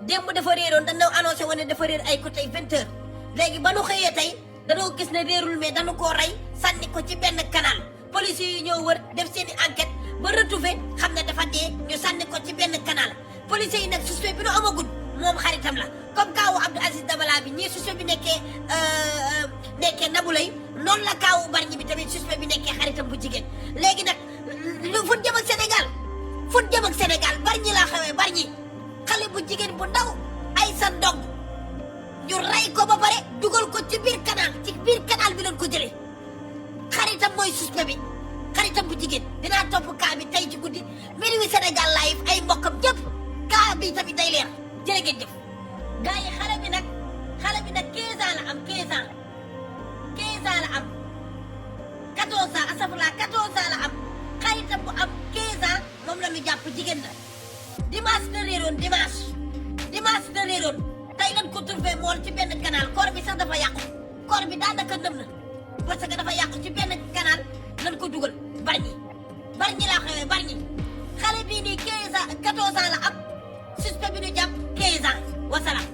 démb dafa réeroon dañoo annoncé woon ne dafa réer ay côté 20h léegi ba nu xëyee tey dañoo gis ne réerul mais dañu koo rey sànni ko ci benn canal police yi ñëw wër def seen i enquête ba retrouvé xam ne dafa dee ñu sànni ko ci benn canal police yi nag suspect bi nu amagul moom xaritam la comme kaawu Abdou Aziz Dabala bi ñii suspect bi nekkee Nabou Leye noonu la kaawu Bargny bi tamit suspect bi nekkee xaritam bu jigéen léegi nag fu jëm ak Sénégal fu jëm ak Sénégal Bargny laa xewee Bargny xale bu jigéen bu ndaw ay sa ndong ñu rey ko ba pare dugal ko ci biir canal bi lañ ko jëlee xaritam mooy suspect bi xaritam bu jigéen dinaa topp kaa bi tey ci guddi Minuit Sénégal live ay mbokkam ñëpp kaa bi tamit day leer jërë ngeen jëf gars yi xale bi nag 15 ans la am 15 ans la am 14 ans asafurla 14 ans la am xaritam bu am 15 ans moom la ñu jàpp jigéen la dimanche la réeroon tey lañ ko trouvé mool ci benn canal corps bi sax dafa yàqu corps bi daanaka nëb na parce que dafa yàqu ci benn canal lañ ko dugal Bargny laa xewee Bargny xale bii nii 15 ans 14 ans la am suspect bi ñu jàpp 15 ans wasalaam